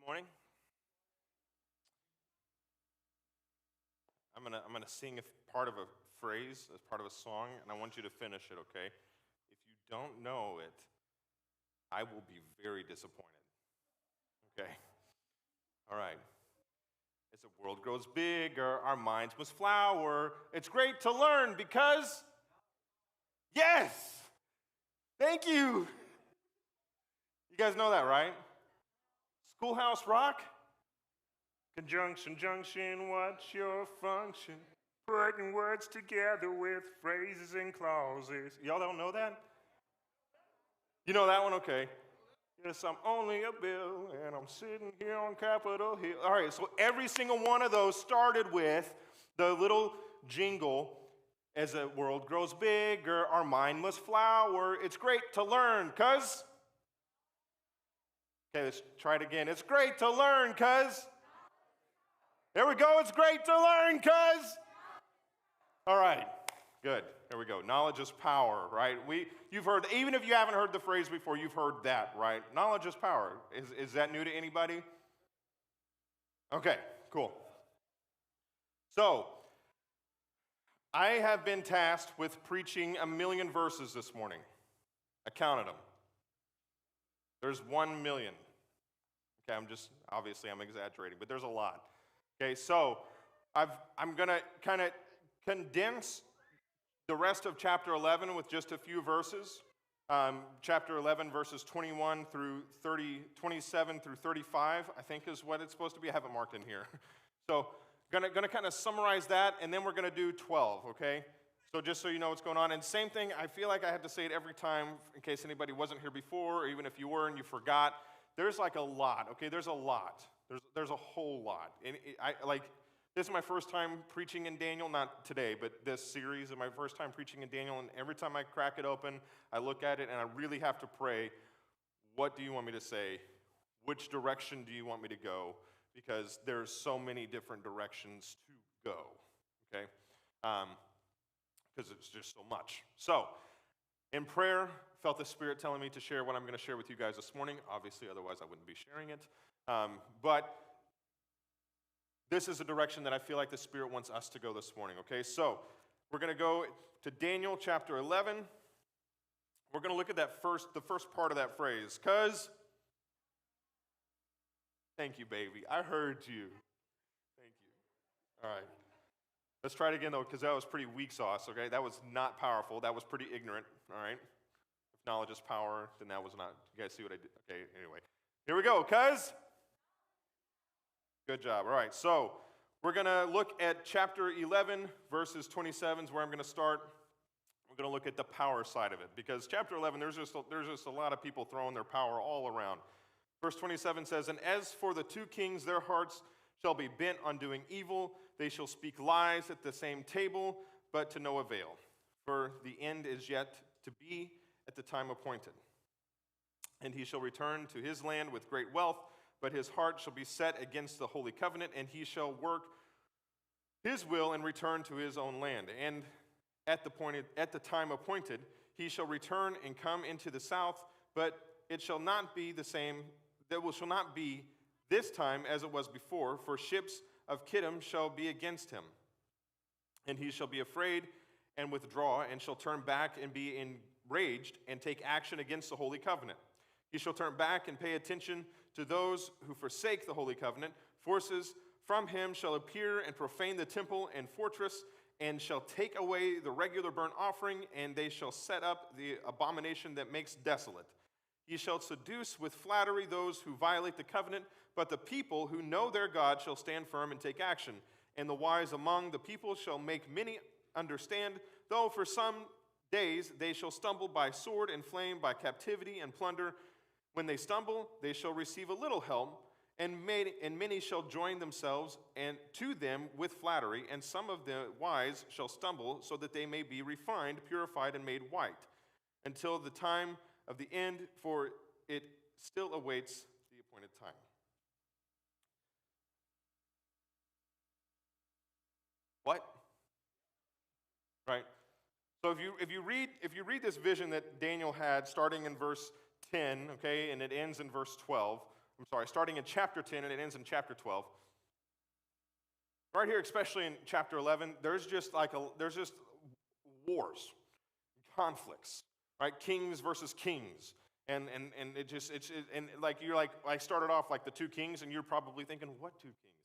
Morning. I'm gonna sing part of a phrase as part of a song, and I want you to finish it, okay? If you don't know it, I will be very disappointed. Okay? All right. As the world grows bigger, our minds must flower. It's great to learn because, yes! Thank you! You guys know that, right? Schoolhouse Rock? Conjunction, junction, what's your function? Putting words together with phrases and clauses. Y'all don't know that? You know that one? Okay. Yes, I'm only a bill, and I'm sitting here on Capitol Hill. All right, so every single one of those started with the little jingle, as the world grows bigger, our mind must flower. It's great to learn, cuz. Okay, let's try it again. It's great to learn, cuz. There we go. It's great to learn, cuz. All right, good. There we go. Knowledge is power, right? You've heard, even if you haven't heard the phrase before, you've heard that, right? Knowledge is power. Is that new to anybody? Okay, cool. So, I have been tasked with preaching 1,000,000 verses this morning. I counted them. There's 1,000,000. Okay, I'm exaggerating, but there's a lot. Okay, so I'm going to kind of condense the rest of chapter 11 with just a few verses. Chapter 11, verses 21 through 27 through 35, I think is what it's supposed to be. I have it marked in here. So gonna kind of summarize that, and then we're going to do 12, okay? So just so you know what's going on. And same thing, I feel like I have to say it every time in case anybody wasn't here before, or even if you were and you forgot. There's like a lot, okay? There's a lot. There's a whole lot. And this is my first time preaching in Daniel, not today, but this series is my first time preaching in Daniel, and every time I crack it open, I look at it, and I really have to pray, what do you want me to say? Which direction do you want me to go? Because there's so many different directions to go, okay? Because it's just so much. So, in prayer, felt the Spirit telling me to share what I'm going to share with you guys this morning. Obviously, otherwise I wouldn't be sharing it. But this is a direction that I feel like the Spirit wants us to go this morning, okay? So, we're going to go to Daniel chapter 11. We're going to look at the first part of that phrase. Because, thank you, baby. I heard you. Thank you. All right. Let's try it again, though, because that was pretty weak sauce, okay? That was not powerful. That was pretty ignorant, all right? If knowledge is power, then that was not. You guys see what I did? Okay, anyway. Here we go, cuz. Good job. All right, so we're going to look at chapter 11, verses 27 is where I'm going to start. We're going to look at the power side of it, because chapter 11, there's just a lot of people throwing their power all around. Verse 27 says, "And as for the two kings, their hearts shall be bent on doing evil. They shall speak lies at the same table, but to no avail. For the end is yet to be at the time appointed. And he shall return to his land with great wealth, but his heart shall be set against the holy covenant, and he shall work his will and return to his own land. And at the time appointed, he shall return and come into the south, but it shall not be the same. Shall not be this time as it was before, for ships of Kittim shall be against him. And he shall be afraid and withdraw, and shall turn back and be enraged and take action against the holy covenant. He shall turn back and pay attention to those who forsake the holy covenant. Forces from him shall appear and profane the temple and fortress, and shall take away the regular burnt offering, and they shall set up the abomination that makes desolate. He shall seduce with flattery those who violate the covenant, but the people who know their God shall stand firm and take action. And the wise among the people shall make many understand, though for some days they shall stumble by sword and flame, by captivity and plunder. When they stumble, they shall receive a little help, and many shall join themselves and to them with flattery, and some of the wise shall stumble, so that they may be refined, purified, and made white, until the time of the end, for it still awaits the appointed time." What? Right? So if you read this vision that Daniel had starting in verse 10, okay, and it ends in verse 12, starting in chapter 10 and it ends in chapter 12. Right here, especially in chapter 11, there's just wars, conflicts, right? Kings versus kings. And you're like, I started off like the two kings, and you're probably thinking, what two kings?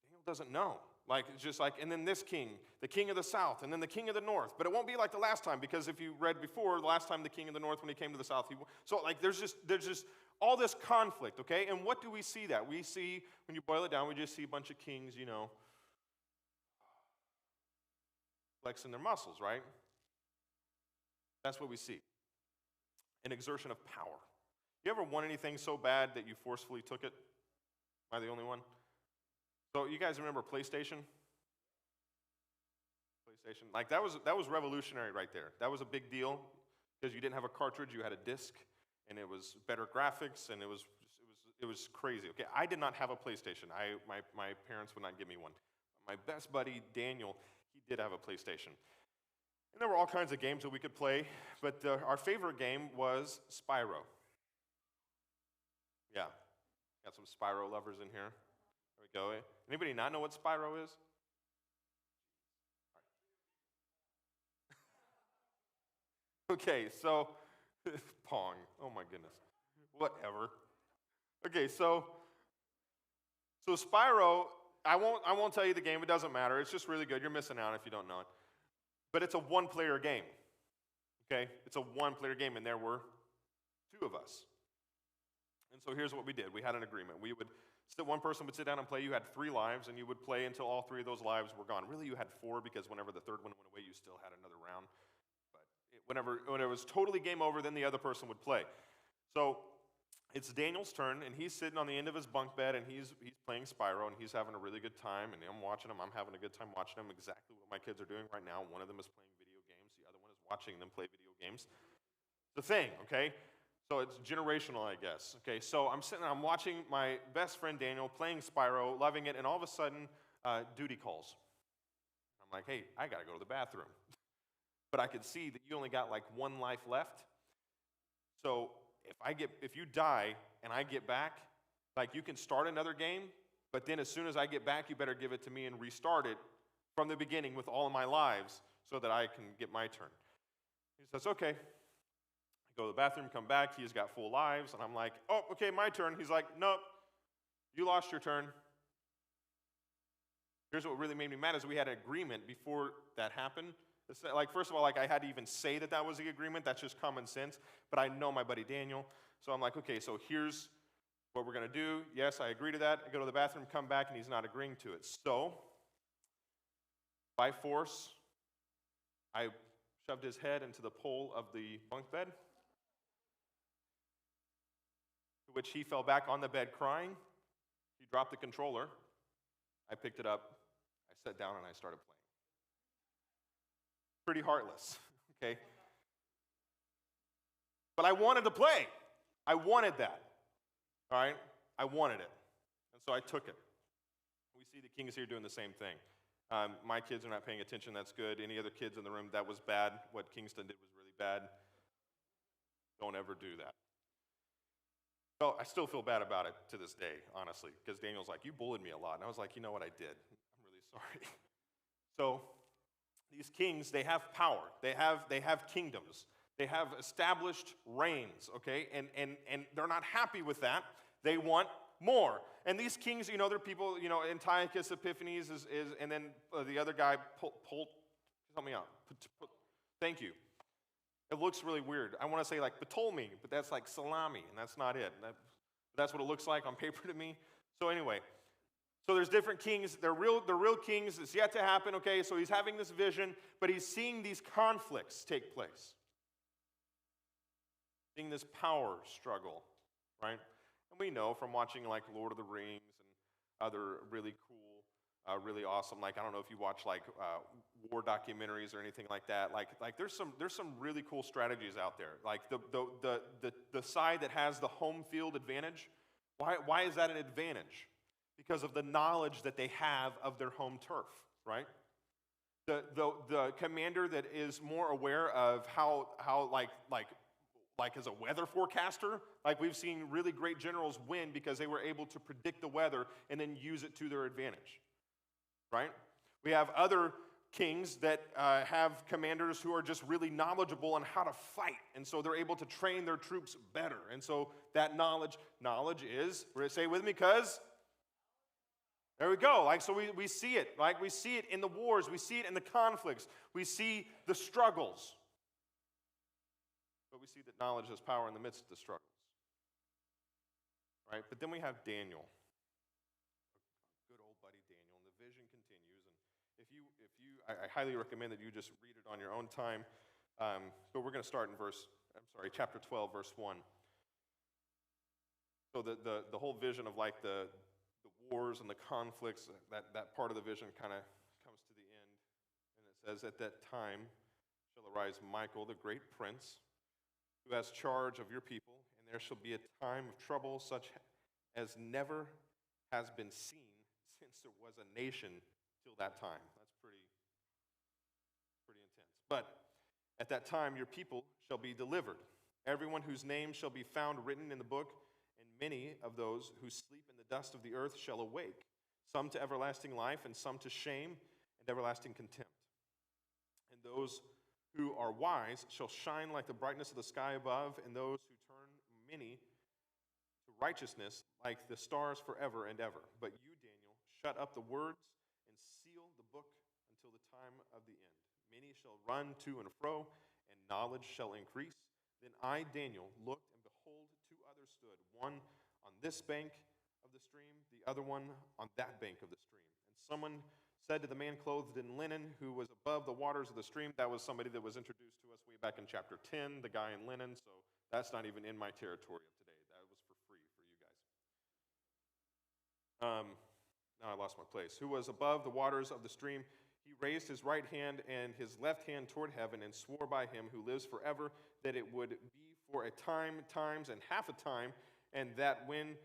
Daniel doesn't know. Like, it's just like, and then this king, the king of the south, and then the king of the north. But it won't be like the last time, because if you read before, the last time the king of the north, when he came to the south, there's just all this conflict, okay? And what do we see that? We see, when you boil it down, we just see a bunch of kings, flexing their muscles, right? That's what we see. An exertion of power. You ever want anything so bad that you forcefully took it? Am I the only one? So you guys remember PlayStation? PlayStation, like that was revolutionary right there. That was a big deal because you didn't have a cartridge, you had a disc, and it was better graphics, and it was crazy. Okay, I did not have a PlayStation. My parents would not give me one. My best buddy Daniel, he did have a PlayStation. And there were all kinds of games that we could play, but our favorite game was Spyro. Yeah, got some Spyro lovers in here. There we go. Anybody not know what Spyro is? Okay, so, Pong, oh my goodness, whatever. Okay, so Spyro, I won't tell you the game, it doesn't matter, it's just really good, you're missing out if you don't know it. But it's a one-player game, okay? It's a one-player game, and there were two of us. And so here's what we did. We had an agreement. One person would sit down and play. You had 3 lives, and you would play until all 3 of those lives were gone. Really, you had 4, because whenever the third one went away, you still had another round. But when it was totally game over, then the other person would play. So it's Daniel's turn, and he's sitting on the end of his bunk bed, and he's playing Spyro, and he's having a really good time, and I'm watching him. I'm having a good time watching him, exactly what my kids are doing right now. One of them is playing video games. The other one is watching them play video games. The thing, okay? So it's generational, I guess. Okay, so I'm sitting there, I'm watching my best friend Daniel playing Spyro, loving it, and all of a sudden, duty calls. I'm like, hey, I gotta go to the bathroom. But I could see that you only got like 1 life left. So if you die and I get back, like you can start another game, but then as soon as I get back, you better give it to me and restart it from the beginning with all of my lives so that I can get my turn. He says, okay. I go to the bathroom, come back, he's got full lives, and I'm like, oh, okay, my turn. He's like, nope, you lost your turn. Here's what really made me mad is we had an agreement before that happened. Like, first of all, like I had to even say that was the agreement. That's just common sense. But I know my buddy Daniel. So I'm like, okay, so here's what we're going to do. Yes, I agree to that. I go to the bathroom, come back, and he's not agreeing to it. So, by force, I shoved his head into the pole of the bunk bed, to which he fell back on the bed crying. He dropped the controller. I picked it up. I sat down, and I started playing. Pretty heartless, okay? But I wanted to play. I wanted that, all right? I wanted it, and so I took it. We see the kings here doing the same thing. My kids are not paying attention. That's good. Any other kids in the room, that was bad. What Kingston did was really bad. Don't ever do that. So I still feel bad about it to this day, honestly, because Daniel's like, you bullied me a lot. And I was like, you know what, I did. I'm really sorry. So these kings, they have power. They have kingdoms. They have established reigns, okay? And they're not happy with that. They want more. And these kings, they're people, Antiochus Epiphanes is and then the other guy, help me out. Thank you. It looks really weird. I want to say like Ptolemy, but that's like salami, and that's not it. That's what it looks like on paper to me. So anyway, so there's different kings. They're real kings. It's yet to happen, okay? So he's having this vision, but he's seeing these conflicts take place. Seeing this power struggle, right? And we know from watching like Lord of the Rings and other really cool, really awesome, like I don't know if you watch like war documentaries or anything like that. Like there's some really cool strategies out there. Like the side that has the home field advantage. Why is that an advantage? Because of the knowledge that they have of their home turf, right? The commander that is more aware of how like like as a weather forecaster. Like we've seen really great generals win because they were able to predict the weather and then use it to their advantage, right? We have other kings that have commanders who are just really knowledgeable on how to fight, and so they're able to train their troops better. And so that knowledge is, say with me, because there we go. Like, so we see it. Like, we see it in the wars. We see it in the conflicts. We see the struggles. But we see that knowledge has power in the midst of the struggles. Right? But then we have Daniel. Good old buddy Daniel. And the vision continues. And I highly recommend that you just read it on your own time. But we're going to start in chapter 12, verse 1. So the whole vision of like the wars and the conflicts, that part of the vision kind of comes to the end. And it says, at that time shall arise Michael, the great prince, who has charge of your people, and there shall be a time of trouble such as never has been seen since there was a nation till that time. That's pretty intense. But at that time your people shall be delivered, everyone whose name shall be found written in the book, and many of those who sleep in the dust of the earth shall awake, some to everlasting life, and some to shame and everlasting contempt. And those who are wise shall shine like the brightness of the sky above, and those who turn many to righteousness like the stars forever and ever. But you, Daniel, shut up the words and seal the book until the time of the end. Many shall run to and fro, and knowledge shall increase. Then I, Daniel, looked, and behold, two others stood, one on this bank of the stream, the other one on that bank of the stream. And someone said to the man clothed in linen who was above the waters of the stream — that was somebody that was introduced to us way back in chapter 10, the guy in linen, so that's not even in my territory of today. That was for free for you guys. Now I lost my place. Who was above the waters of the stream, he raised his right hand and his left hand toward heaven and swore by him who lives forever that it would be for a time, times, and half a time, and that when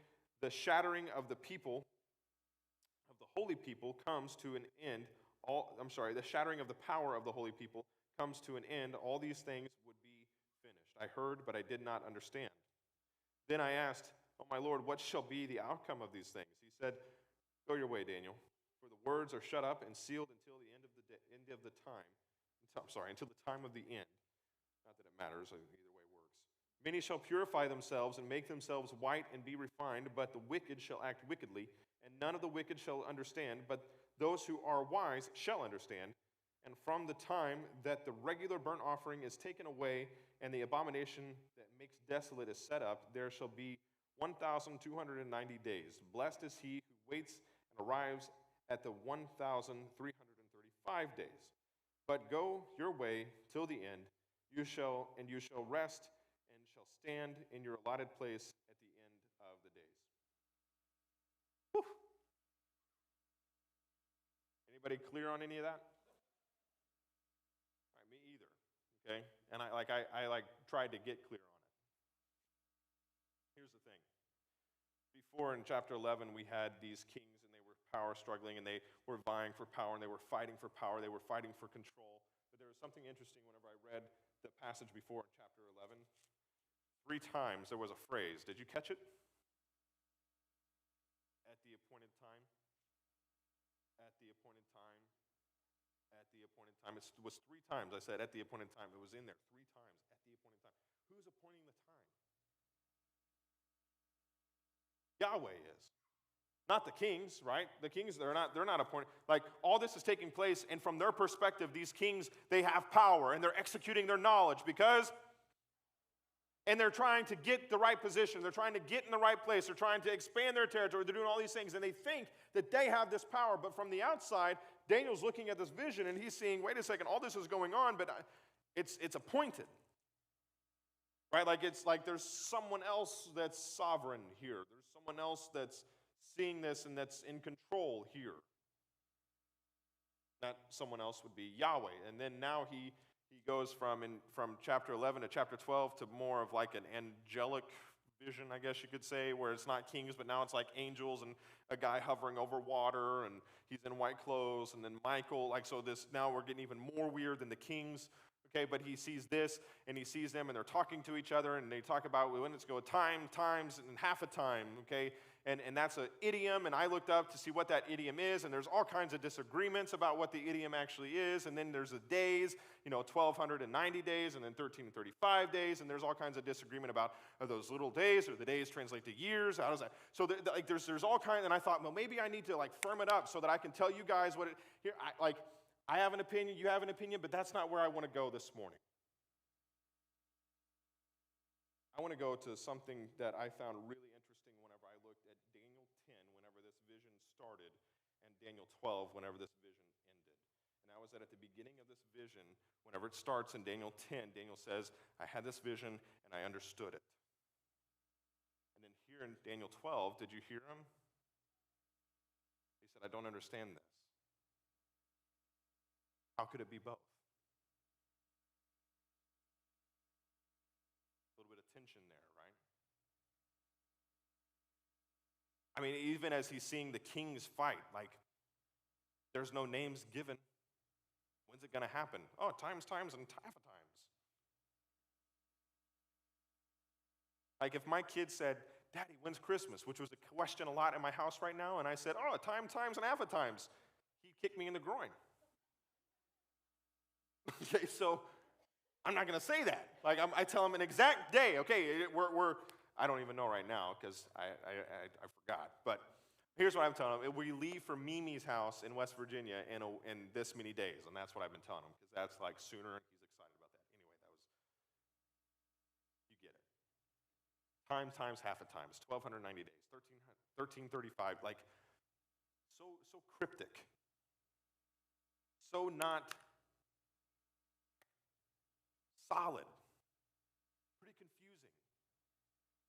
the shattering of the people, of the holy people, comes to an end, the shattering of the power of the holy people comes to an end, all these things would be finished. I heard, but I did not understand. Then I asked, "Oh, my Lord, what shall be the outcome of these things?" He said, "Go your way, Daniel, for the words are shut up and sealed until the end of the time. Until the time of the end." Not that it matters, either way works. Many shall purify themselves and make themselves white and be refined, but the wicked shall act wickedly, and none of the wicked shall understand, but those who are wise shall understand. And from the time that the regular burnt offering is taken away and the abomination that makes desolate is set up, there shall be 1,290 days. Blessed is he who waits and arrives at the 1,335 days. But go your way till the end. You shall rest and shall stand in your allotted place at the end of the days. Whew. Anybody clear on any of that? All right, me either. Okay, and I tried to get clear on it. Here's the thing. Before in chapter 11, we had these kings, and they were power struggling, and they were vying for power, and they were fighting for power, they were fighting for control. But there was something interesting whenever I read the passage before in chapter 11. 3 times there was a phrase. Did you catch it? At the appointed time. At the appointed time. At the appointed time. It was 3 times I said at the appointed time. It was in there 3 times. At the appointed time. Who's appointing the time? Yahweh is. Not the kings, right? The kings, they're not appointed. Like, all this is taking place, and from their perspective, these kings, they have power, and they're executing their knowledge and they're trying to get the right position. They're trying to get in the right place. They're trying to expand their territory. They're doing all these things, and they think that they have this power. But from the outside, Daniel's looking at this vision, and he's seeing, wait a second, all this is going on, but it's appointed. Right? Like, it's like there's someone else that's sovereign here. There's someone else that's seeing this and that's in control here. That someone else would be Yahweh. And then now he goes from chapter 11 to chapter 12 to more of like an angelic vision, I guess you could say, where it's not kings, but now it's like angels and a guy hovering over water, and he's in white clothes, and then Michael, like, so this, now we're getting even more weird than the kings. Okay, but he sees this, and he sees them, and they're talking to each other, and they talk about when it's go time, times, and half a time, okay? And that's an idiom, and I looked up to see what that idiom is, and there's all kinds of disagreements about what the idiom actually is, and then there's the days, 1,290 days, and then 1,335 days, and there's all kinds of disagreement about are those little days, or the days translate to years, how does that? So there's all kinds, and I thought, well, maybe I need to firm it up so that I can tell you guys what it, here, I have an opinion, you have an opinion, but that's not where I want to go this morning. I want to go to something that I found really interesting whenever I looked at Daniel 10, whenever this vision started, and Daniel 12, whenever this vision ended. And that was that at the beginning of this vision, whenever it starts in Daniel 10, Daniel says, I had this vision and I understood it. And then here in Daniel 12, did you hear him? He said, I don't understand this. How could it be both? A little bit of tension there, right? I mean, even as he's seeing the kings fight, there's no names given. When's it going to happen? Oh, times, and half a times. If my kid said, Daddy, when's Christmas? Which was a question a lot in my house right now, and I said, oh, times, and half a times. He'd kick me in the groin. Okay, so I'm not going to say that. I tell him an exact day. Okay, I don't even know right now because I forgot. But here's what I'm telling him. We leave for Mimi's house in West Virginia in this many days, and that's what I've been telling him because that's sooner, and he's excited about that. Anyway, you get it. Times, half a times, 1,290 days, 1,335, so cryptic, so not solid, pretty confusing.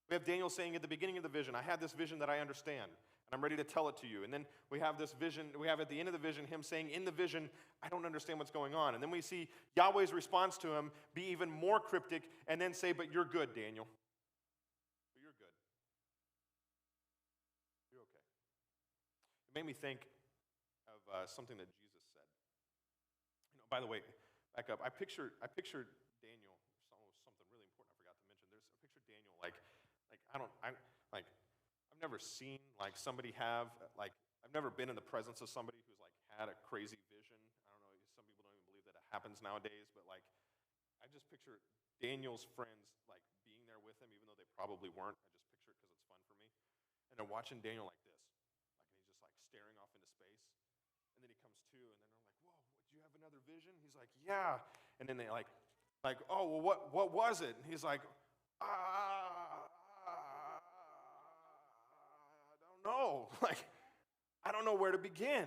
We have Daniel saying at the beginning of the vision, I had this vision that I understand, and I'm ready to tell it to you. And then we have this vision, we have at the end of the vision, him saying in the vision, I don't understand what's going on. And then we see Yahweh's response to him be even more cryptic and then say, but you're good, Daniel. But you're good. You're okay. It made me think of something that Jesus said. By the way, back up. I pictured Daniel, something really important I forgot to mention. I pictured Daniel I've never seen somebody have I've never been in the presence of somebody who's had a crazy vision. I don't know, some people don't even believe that it happens nowadays, but I just picture Daniel's friends being there with him, even though they probably weren't. I just picture it because it's fun for me. And they're watching Daniel like this, and he's just staring off into space. And then he comes to, and then they're whoa, do you have another vision? He's like, yeah. And then they oh, well, what was it? And he's like, I don't know. I don't know where to begin.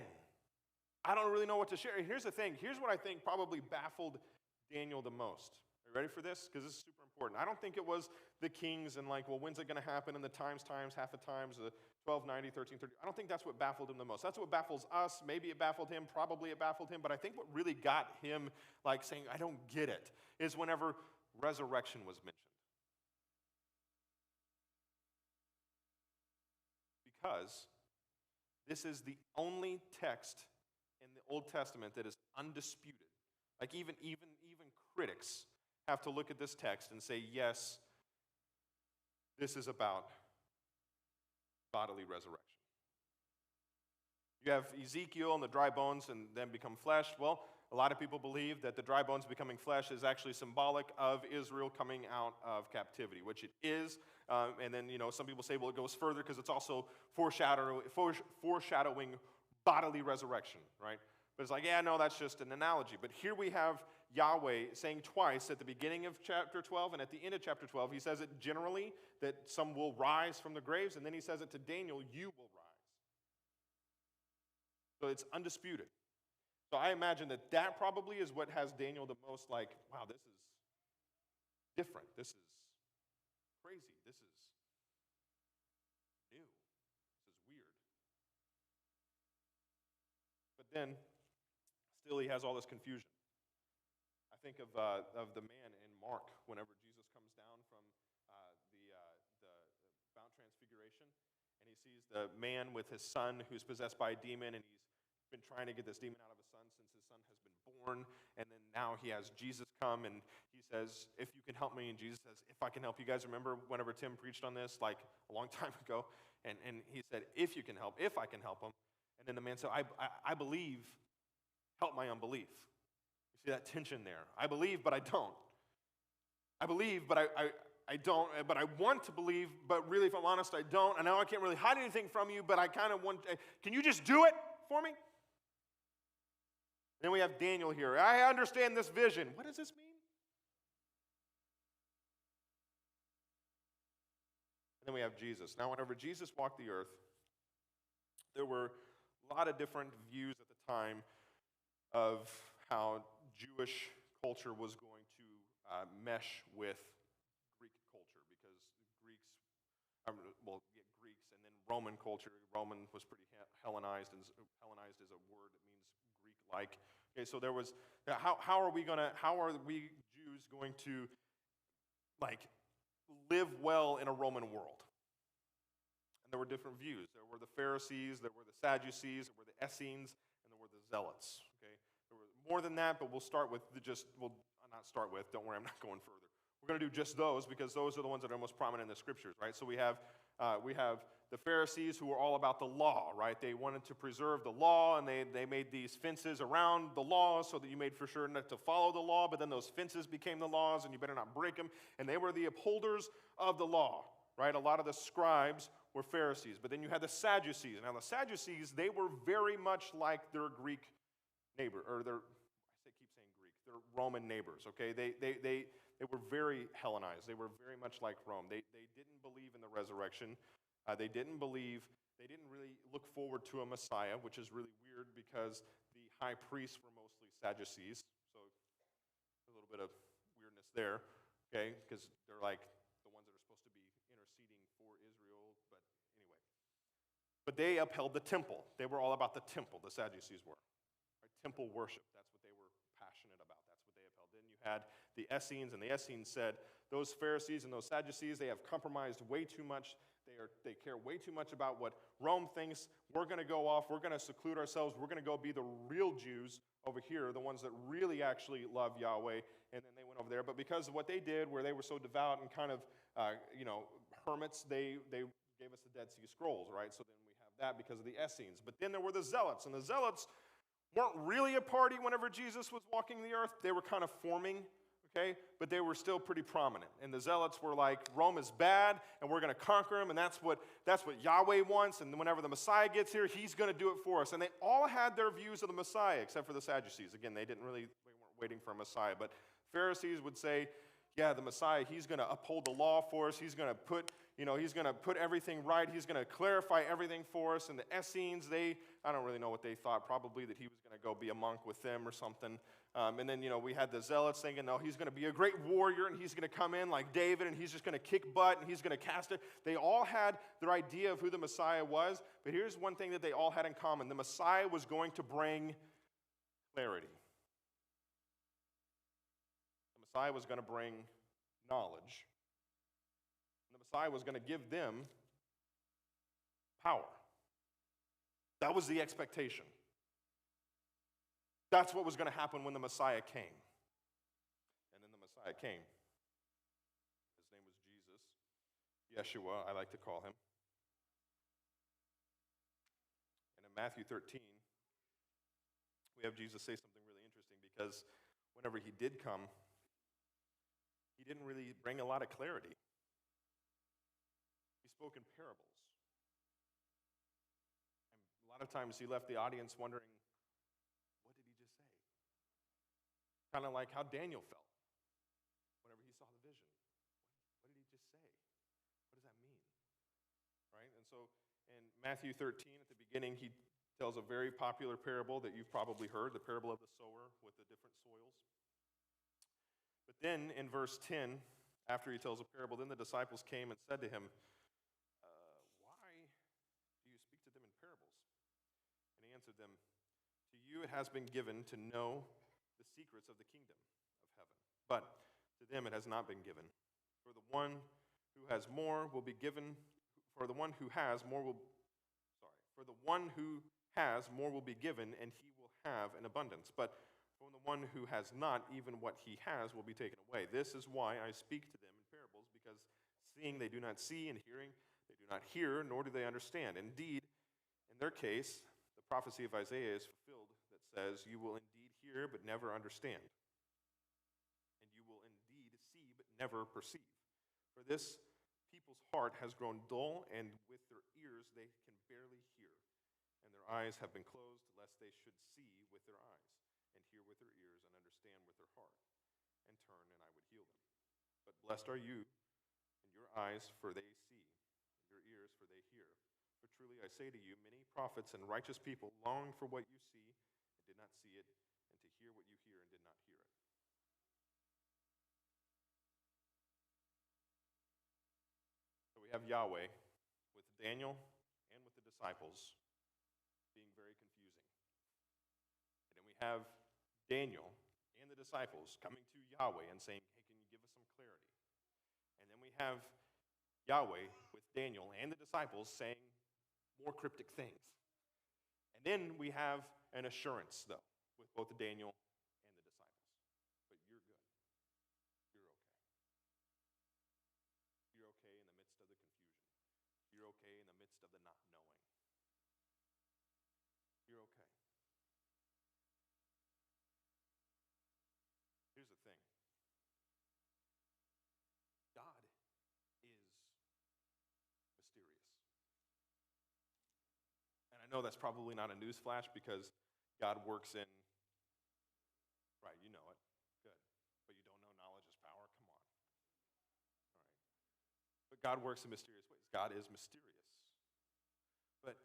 I don't really know what to share. Here's the thing. Here's what I think probably baffled Daniel the most. Are you ready for this? Because this is super important. I don't think it was the kings and well, when's it going to happen? And the times, half a times, the 1,290, 1,330. I don't think that's what baffled him the most. That's what baffles us. Maybe it baffled him. Probably it baffled him. But I think what really got him saying, I don't get it, is whenever resurrection was mentioned. Because this is the only text in the Old Testament that is undisputed. Even critics have to look at this text and say, yes, this is about bodily resurrection. You have Ezekiel and the dry bones and then become flesh. Well, a lot of people believe that the dry bones becoming flesh is actually symbolic of Israel coming out of captivity, which it is. And then, some people say, well, it goes further because it's also foreshadowing bodily resurrection, right? But it's yeah, no, that's just an analogy. But here we have Yahweh saying twice at the beginning of chapter 12 and at the end of chapter 12. He says it generally that some will rise from the graves, and then he says it to Daniel, you will rise. So it's undisputed. So I imagine that probably is what has Daniel the most wow, this is different. This is crazy. This is new. This is weird. But then, still he has all this confusion. I think of the man in Mark whenever Jesus comes down from the Mount Transfiguration, and he sees the man with his son who's possessed by a demon, and he's been trying to get this demon out of his son since his son has been born. born, and then now he has Jesus come, and he says, if you can help me, and Jesus says, if I can help you. Guys remember whenever Tim preached on this, like a long time ago, and he said, if you can help, if I can help him. And then the man said, I believe, help my unbelief. You see that tension there. I believe, but I don't. I believe, but I don't, but I want to believe, but really, if I'm honest, I don't. I know I can't really hide anything from you, but I kind of want, can you just do it for me? Then we have Daniel here. I understand this vision. What does this mean? And then we have Jesus. Now, whenever Jesus walked the earth, there were a lot of different views at the time of how Jewish culture was going to mesh with Greek culture, because Greeks, Greeks, and then Roman culture. Roman was pretty Hellenized, and Hellenized is a word that means Greek-like. Okay, so there was how are we Jews going to live well in a Roman world? And there were different views. There were the Pharisees, there were the Sadducees, there were the Essenes, and there were the Zealots. Okay, there was more than that, but we'll start with not start with. Don't worry, I'm not going further. We're going to do just those because those are the ones that are most prominent in the scriptures, right? So we have the Pharisees who were all about the law, right? They wanted to preserve the law, and they made these fences around the law so that you made for sure not to follow the law, but then those fences became the laws, and you better not break them. And they were the upholders of the law, right? A lot of the scribes were Pharisees. But then you had the Sadducees. Now, the Sadducees, they were very much like their Greek neighbor, or their Roman neighbors, okay? They were very Hellenized. They were very much like Rome. They didn't believe in the resurrection. They didn't really look forward to a Messiah, which is really weird because the high priests were mostly Sadducees. So a little bit of weirdness there, okay? Because they're like the ones that are supposed to be interceding for Israel, but anyway. But they upheld the temple. They were all about the temple, the Sadducees were. Right? Temple worship, that's what they were passionate about. That's what they upheld. Then you had the Essenes, and the Essenes said, those Pharisees and those Sadducees, they have compromised way too much. They care way too much about what Rome thinks. We're going to go off. We're going to seclude ourselves. We're going to go be the real Jews over here, the ones that really actually love Yahweh. And then they went over there. But because of what they did, where they were so devout and kind of, hermits, they gave us the Dead Sea Scrolls, right? So then we have that because of the Essenes. But then there were the Zealots, and the Zealots weren't really a party whenever Jesus was walking the earth. They were kind of forming, okay? But they were still pretty prominent. And the Zealots were like, Rome is bad, and we're going to conquer them, and that's what Yahweh wants, and whenever the Messiah gets here, he's going to do it for us. And they all had their views of the Messiah, except for the Sadducees. Again, they weren't waiting for a Messiah. But Pharisees would say, yeah, the Messiah, he's going to uphold the law for us. He's going to put everything right. He's going to clarify everything for us. And the Essenes, I don't really know what they thought, probably that he was going to go be a monk with them or something. And then, we had the Zealots thinking, no, he's going to be a great warrior, and he's going to come in like David, and he's just going to kick butt, and he's going to cast it. They all had their idea of who the Messiah was, but here's one thing that they all had in common. The Messiah was going to bring clarity. The Messiah was going to bring knowledge. And the Messiah was going to give them power. That was the expectation. That's what was going to happen when the Messiah came. And then the Messiah came. His name was Jesus. Yeshua, I like to call him. And in Matthew 13, we have Jesus say something really interesting, because whenever he did come, he didn't really bring a lot of clarity. He spoke in parables. And a lot of times he left the audience wondering, what did he just say? Kind of like how Daniel felt whenever he saw the vision. What did he just say? What does that mean? Right? And so in Matthew 13, at the beginning, he tells a very popular parable that you've probably heard, the parable of the sower with the different soils. But then in verse 10, after he tells a parable, then the disciples came and said to him, why do you speak to them in parables? And he answered them, to you it has been given to know the secrets of the kingdom of heaven. But to them it has not been given. For the one who has more will be given, for the one who has more will be given, and he will have an abundance. But From the one who has not, even what he has will be taken away. This is why I speak to them in parables, because seeing they do not see, and hearing they do not hear, nor do they understand. Indeed, in their case, the prophecy of Isaiah is fulfilled that says, you will indeed hear but never understand, and you will indeed see but never perceive. For this people's heart has grown dull, and with their ears they can barely hear, and their eyes have been closed, lest they should see with their eyes, and hear with their ears, and understand with their heart, and turn, and I would heal them. But blessed are you, and your eyes, for they see, and your ears, for they hear. For truly I say to you, many prophets and righteous people longed for what you see, and did not see it, and to hear what you hear, and did not hear it. So we have Yahweh with Daniel and with the disciples being very confusing. And then we have Daniel and the disciples coming to Yahweh and saying, hey, can you give us some clarity? And then we have Yahweh with Daniel and the disciples saying more cryptic things. And then we have an assurance, though, with both Daniel and the disciples. But you're good. You're okay. You're okay in the midst of the confusion. You're okay in the midst of the not knowing. You're okay. Here's the thing. God is mysterious. And I know that's probably not a news flash because God works in, right, you know it. Good. But you don't know knowledge is power? Come on. All right. But God works in mysterious ways. God is mysterious. But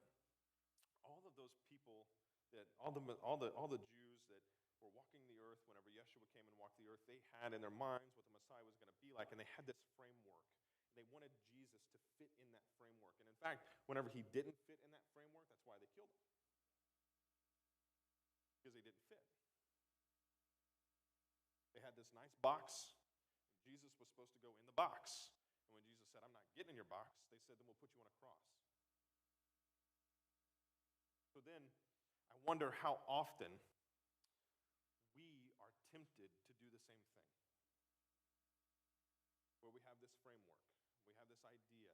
all of those people that, all the Jews that were walking the earth whenever Yeshua came and walked the earth, they had in their minds what the Messiah was going to be like, and they had this framework. They wanted Jesus to fit in that framework. And in fact, whenever he didn't fit in that framework, that's why they killed him. Because he didn't fit. They had this nice box, and Jesus was supposed to go in the box. And when Jesus said, I'm not getting in your box, they said, then we'll put you on a cross. So then, I wonder how often we are tempted to do the same thing. Where we have this framework, we have this idea,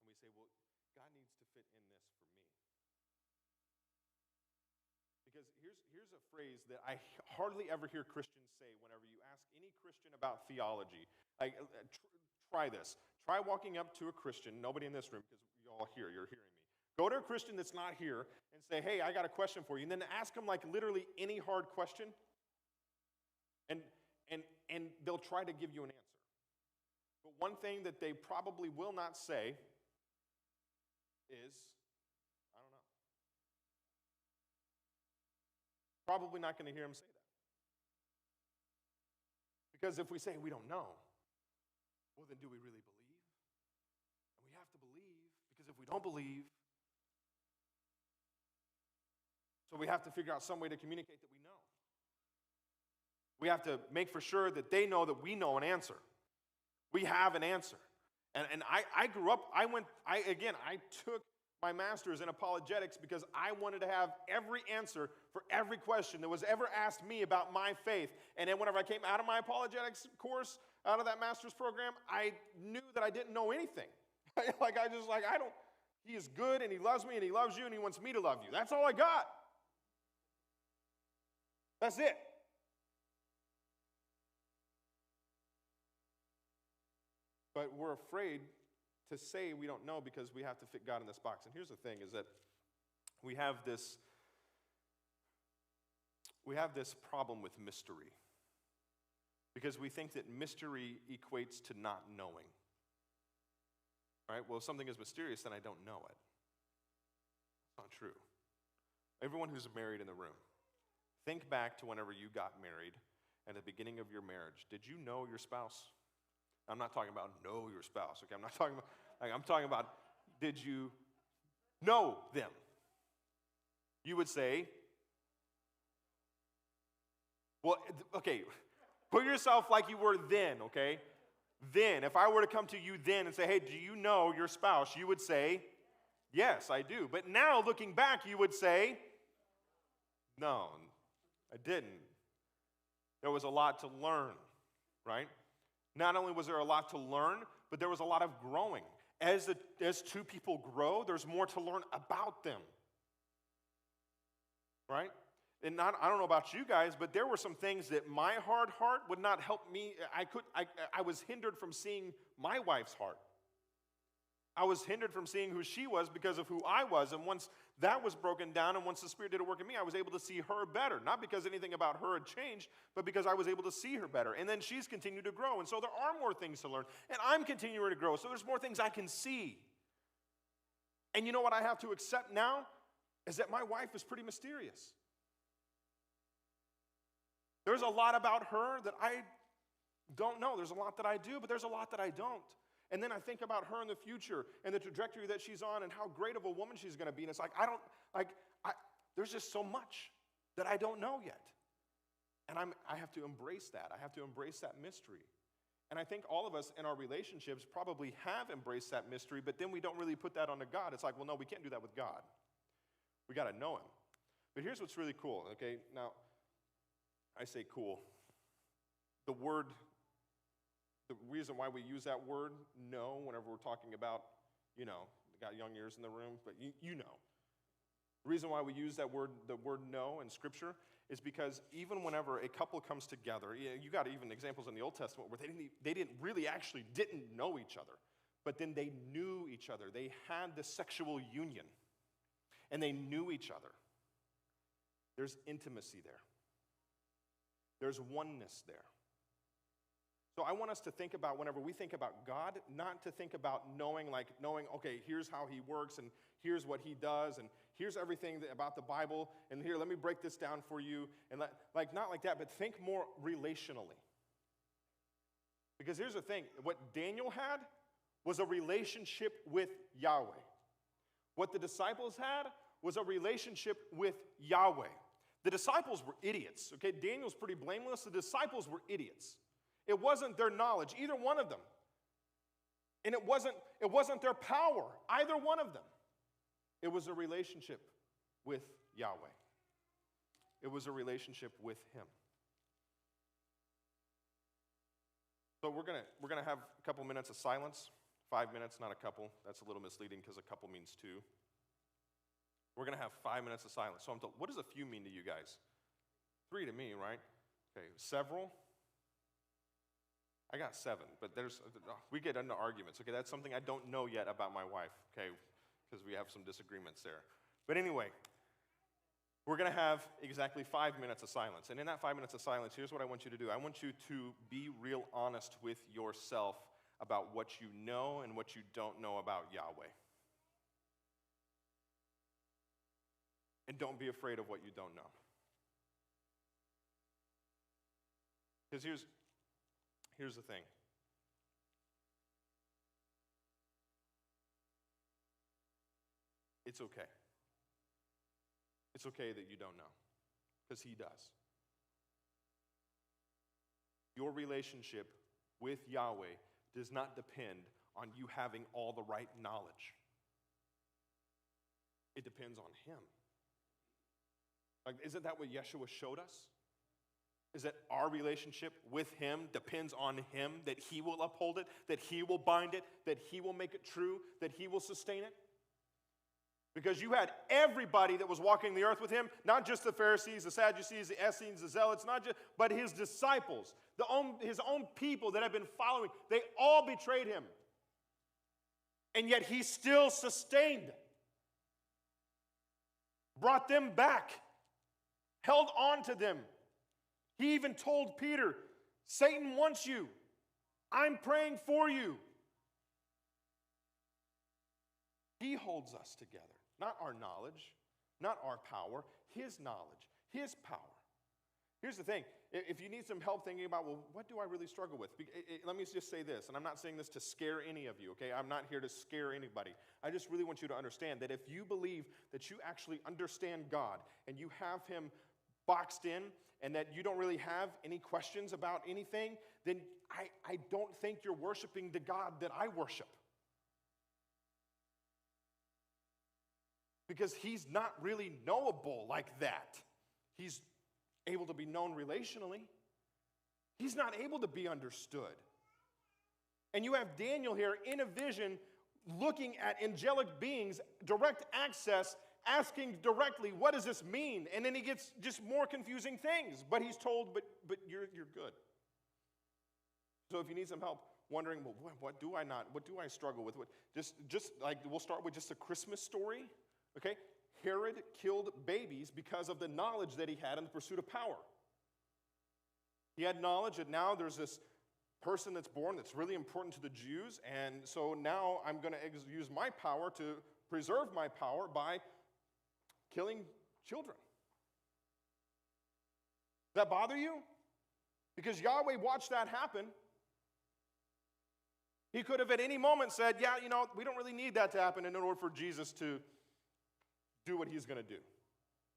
and we say, well, God needs to fit in this for me. Because here's a phrase that I hardly ever hear Christians say whenever you ask any Christian about theology. Try this. Try walking up to a Christian, nobody in this room, because you're all here, you're hearing me. Go to a Christian that's not here and say, hey, I got a question for you. And then ask them like literally any hard question. And they'll try to give you an answer. But one thing that they probably will not say is, I don't know. Probably not going to hear them say that. Because if we say we don't know, well, then do we really believe? And we have to believe, because if we don't believe, so we have to figure out some way to communicate that we know. We have to make for sure that they know that we know an answer. We have an answer. And I grew up, I took my master's in apologetics because I wanted to have every answer for every question that was ever asked me about my faith. And then whenever I came out of my apologetics course, out of that master's program, I knew that I didn't know anything. He is good and he loves me and he loves you and he wants me to love you. That's all I got. That's it. But we're afraid to say we don't know because we have to fit God in this box. And here's the thing, is that we have this problem with mystery. Because we think that mystery equates to not knowing. Right? Well, if something is mysterious, then I don't know it. It's not true. Everyone who's married in the room, think back to whenever you got married at the beginning of your marriage. Did you know your spouse? I'm not talking about know your spouse, okay? I'm talking about did you know them? You would say, well, okay, put yourself like you were then, okay? Then, if I were to come to you then and say, hey, do you know your spouse? You would say, yes, I do. But now, looking back, you would say, no, I didn't. There was a lot to learn, right? Not only was there a lot to learn, but there was a lot of growing. As two people grow, there's more to learn about them, right? And I don't know about you guys, but there were some things that my hard heart would not help me. I was hindered from seeing my wife's heart. I was hindered from seeing who she was because of who I was. And once that was broken down and once the Spirit did a work in me, I was able to see her better. Not because anything about her had changed, but because I was able to see her better. And then she's continued to grow. And so there are more things to learn. And I'm continuing to grow. So there's more things I can see. And you know what I have to accept now? Is that my wife is pretty mysterious. There's a lot about her that I don't know. There's a lot that I do, but there's a lot that I don't. And then I think about her in the future and the trajectory that she's on and how great of a woman she's going to be. And it's like, there's just so much that I don't know yet. And I have to embrace that. I have to embrace that mystery. And I think all of us in our relationships probably have embraced that mystery, but then we don't really put that onto God. It's like, well, no, we can't do that with God. We got to know him. But here's what's really cool, okay? Now, I say cool. The reason why we use that word, know, whenever we're talking about, we got young ears in the room, but you know. The reason why we use that word, the word know in Scripture, is because even whenever a couple comes together, you got even examples in the Old Testament where they didn't know each other, but then they knew each other. They had the sexual union, and they knew each other. There's intimacy there. There's oneness there. So I want us to think about, whenever we think about God, not to think about knowing, okay, here's how he works, and here's what he does, and here's everything about the Bible, and here, let me break this down for you, and not like that, but think more relationally. Because here's the thing, what Daniel had was a relationship with Yahweh. What the disciples had was a relationship with Yahweh. The disciples were idiots, okay? Daniel's pretty blameless. The disciples were idiots. It wasn't their knowledge, either one of them. And it wasn't their power, either one of them. It was a relationship with Yahweh. It was a relationship with him. So we're gonna have a couple minutes of silence. 5 minutes, not a couple. That's a little misleading because a couple means two. We're going to have 5 minutes of silence. So what does a few mean to you guys? 3 to me, right? Okay, several? I got 7, but we get into arguments. Okay, that's something I don't know yet about my wife, okay, because we have some disagreements there. But anyway, we're going to have exactly 5 minutes of silence. And in that 5 minutes of silence, here's what I want you to do. I want you to be real honest with yourself about what you know and what you don't know about Yahweh. And don't be afraid of what you don't know. Because here's the thing. It's okay. It's okay that you don't know, because he does. Your relationship with Yahweh does not depend on you having all the right knowledge. It depends on him. Isn't that what Yeshua showed us? Is that our relationship with him depends on him, that he will uphold it, that he will bind it, that he will make it true, that he will sustain it? Because you had everybody that was walking the earth with him, not just the Pharisees, the Sadducees, the Essenes, the Zealots, but his disciples, his own people that have been following. They all betrayed him. And yet he still sustained them, brought them back, held on to them. He even told Peter, Satan wants you. I'm praying for you. He holds us together. Not our knowledge, not our power, his knowledge, his power. Here's the thing. If you need some help thinking about, well, what do I really struggle with? Let me just say this, and I'm not saying this to scare any of you, okay? I'm not here to scare anybody. I just really want you to understand that if you believe that you actually understand God and you have him boxed in and that you don't really have any questions about anything, then I don't think you're worshiping the God that I worship. Because he's not really knowable like that. He's able to be known relationally. He's not able to be understood. And you have Daniel here in a vision looking at angelic beings, direct access, asking directly, what does this mean? And then he gets just more confusing things. But he's told, but you're good. So if you need some help wondering, well, what do I struggle with? Just like we'll start with just a Christmas story, okay? Herod killed babies because of the knowledge that he had in the pursuit of power. He had knowledge that now there's this person that's born that's really important to the Jews, and so now I'm going to use my power to preserve my power by killing children. Does that bother you? Because Yahweh watched that happen. He could have at any moment said, yeah, we don't really need that to happen in order for Jesus to do what he's going to do.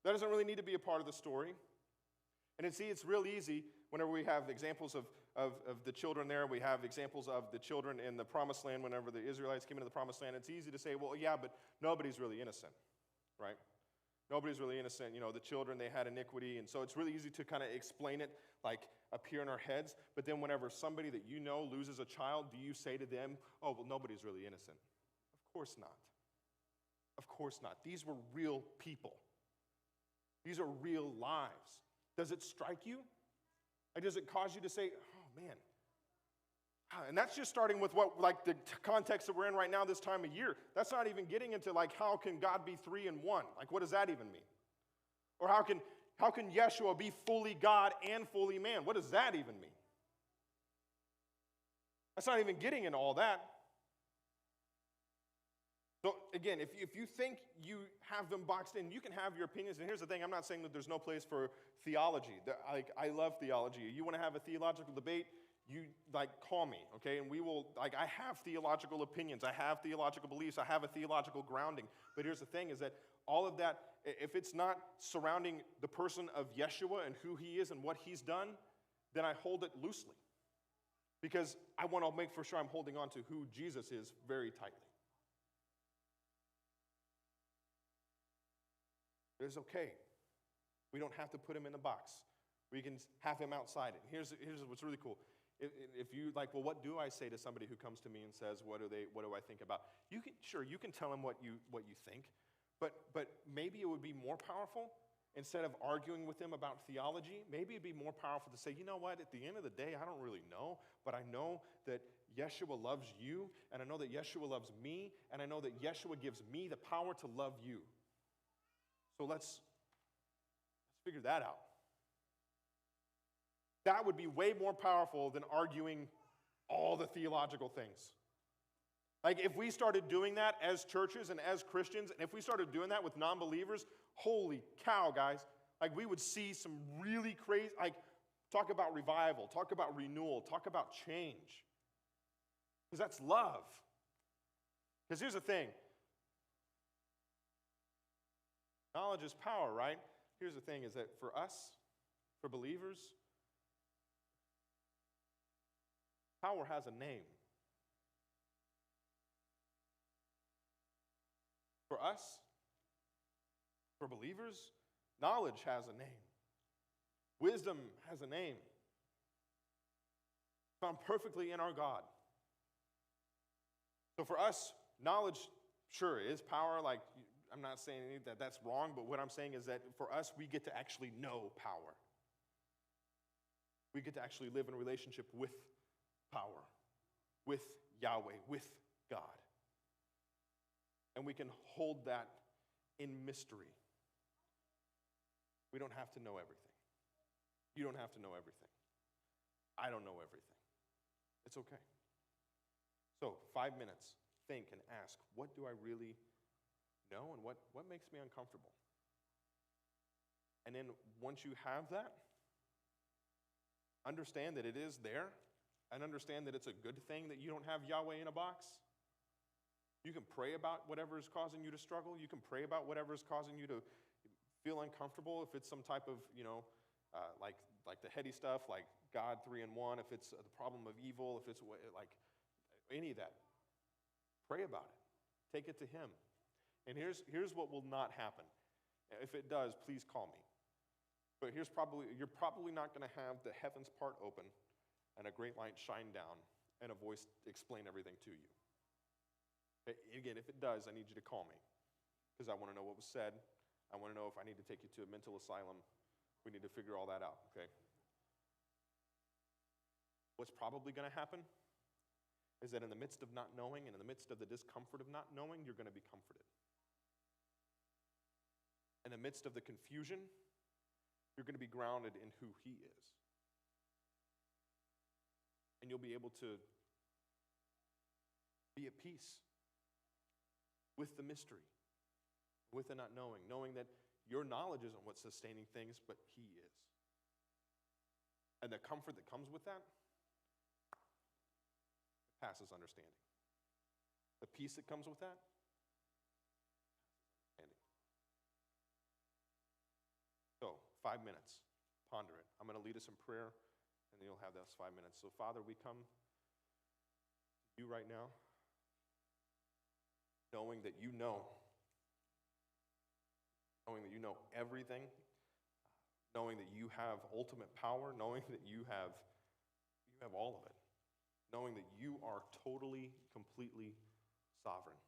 That doesn't really need to be a part of the story. And it's real easy whenever we have examples of the children there. We have examples of the children in the Promised Land whenever the Israelites came into the Promised Land. It's easy to say, well, yeah, but nobody's really innocent, right? Nobody's really innocent. The children, they had iniquity. And so it's really easy to kind of explain it like up here in our heads. But then whenever somebody that you know loses a child, do you say to them, oh, well, nobody's really innocent? Of course not. Of course not. These were real people. These are real lives. Does it strike you? Like, does it cause you to say, oh, man. And that's just starting with the context that we're in right now this time of year. That's not even getting into, how can God be 3 in 1? Like, what does that even mean? Or how can Yeshua be fully God and fully man? What does that even mean? That's not even getting into all that. So, again, if you think you have them boxed in, you can have your opinions. And here's the thing, I'm not saying that there's no place for theology. I love theology. You want to have a theological debate, you, call me, okay? And we will, I have theological opinions. I have theological beliefs. I have a theological grounding. But here's the thing, is that all of that, if it's not surrounding the person of Yeshua and who he is and what he's done, then I hold it loosely. Because I want to make for sure I'm holding on to who Jesus is very tightly. It's okay. We don't have to put him in a box. We can have him outside it. Here's what's really cool. If you well, what do I say to somebody who comes to me and says, what do I think about? You can tell them what you think, but maybe it would be more powerful, instead of arguing with them about theology, maybe it'd be more powerful to say, you know what, at the end of the day, I don't really know, but I know that Yeshua loves you, and I know that Yeshua loves me, and I know that Yeshua gives me the power to love you. So let's figure that out. That would be way more powerful than arguing all the theological things. If we started doing that as churches and as Christians, and if we started doing that with non-believers, holy cow, guys, we would see some really crazy, talk about revival, talk about renewal, talk about change. Because that's love. Because here's the thing. Knowledge is power, right? Here's the thing, is that for us, for believers, power has a name. For us, for believers, knowledge has a name. Wisdom has a name. Found perfectly in our God. So for us, knowledge, sure, is power. I'm not saying that that's wrong, but what I'm saying is that for us, we get to actually know power. We get to actually live in a relationship with power, with Yahweh, with God. And we can hold that in mystery. We don't have to know everything. You don't have to know everything. I don't know everything. It's okay. So 5 minutes, think and ask, what do I really know, and what makes me uncomfortable? And then once you have that, understand that it is there, and understand that it's a good thing that you don't have Yahweh in a box. You can pray about whatever is causing you to struggle. You can pray about whatever is causing you to feel uncomfortable. If it's some type of, like the heady stuff, like God 3 in 1, if it's the problem of evil, if it's any of that, pray about it. Take it to him. And here's what will not happen. If it does, please call me. But you're probably not going to have the heavens part open and a great light shine down and a voice explain everything to you. Okay? Again, if it does, I need you to call me because I want to know what was said. I want to know if I need to take you to a mental asylum. We need to figure all that out, okay? What's probably going to happen is that in the midst of not knowing and in the midst of the discomfort of not knowing, you're going to be comforted. In the midst of the confusion, you're going to be grounded in who he is. And you'll be able to be at peace with the mystery, with the not knowing, knowing that your knowledge isn't what's sustaining things, but he is. And the comfort that comes with that passes understanding. The peace that comes with that passes understanding. So, 5 minutes. Ponder it. I'm going to lead us in prayer, and then you'll have those 5 minutes. So, Father, we come to you right now, knowing that you know everything, knowing that you have ultimate power, knowing that you have all of it, knowing that you are totally, completely sovereign.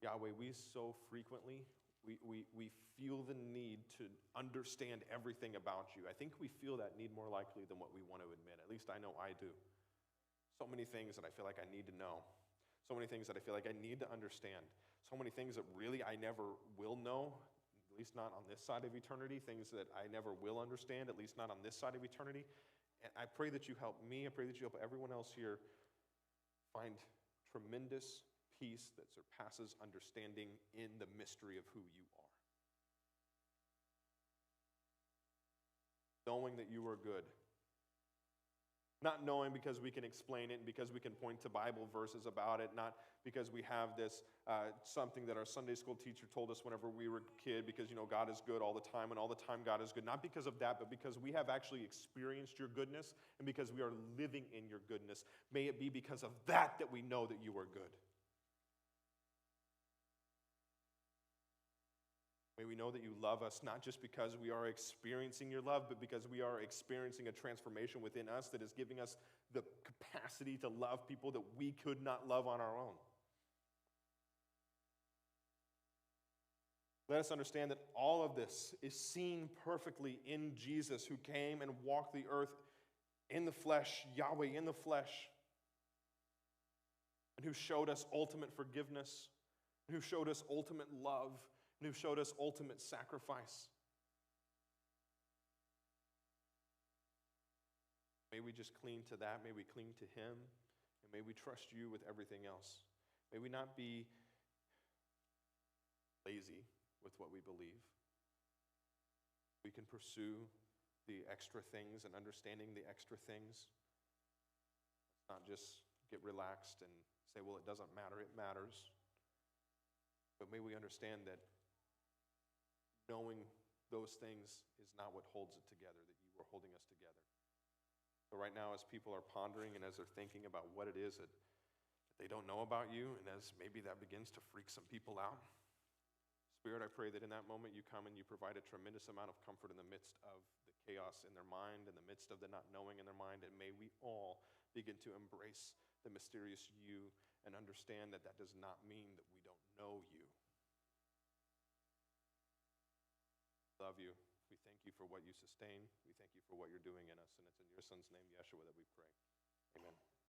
Yahweh, we so frequently, we feel the need to understand everything about you. I think we feel that need more likely than what we want to admit. At least I know I do. So many things that I feel like I need to know. So many things that I feel like I need to understand. So many things that really I never will know, at least not on this side of eternity. Things that I never will understand, at least not on this side of eternity. And I pray that you help me. I pray that you help everyone else here find tremendous peace that surpasses understanding in the mystery of who you are. Knowing that you are good. Not knowing because we can explain it and because we can point to Bible verses about it, not because we have this something that our Sunday school teacher told us whenever we were a kid, because, God is good all the time and all the time God is good. Not because of that, but because we have actually experienced your goodness and because we are living in your goodness. May it be because of that we know that you are good. May we know that you love us, not just because we are experiencing your love, but because we are experiencing a transformation within us that is giving us the capacity to love people that we could not love on our own. Let us understand that all of this is seen perfectly in Jesus, who came and walked the earth in the flesh, Yahweh in the flesh, and who showed us ultimate forgiveness, and who showed us ultimate love, and who showed us ultimate sacrifice. May we just cling to that. May we cling to him. And may we trust you with everything else. May we not be lazy with what we believe. We can pursue the extra things and understanding the extra things. Let's not just get relaxed and say, well, it doesn't matter. It matters. But may we understand that knowing those things is not what holds it together, that you are holding us together. So right now, as people are pondering and as they're thinking about what it is that they don't know about you, and as maybe that begins to freak some people out, Spirit, I pray that in that moment you come and you provide a tremendous amount of comfort in the midst of the chaos in their mind, in the midst of the not knowing in their mind, and may we all begin to embrace the mysterious you and understand that that does not mean that we don't know you. Love you. We thank you for what you sustain. We thank you for what you're doing in us. And it's in your son's name, Yeshua, that we pray. Amen.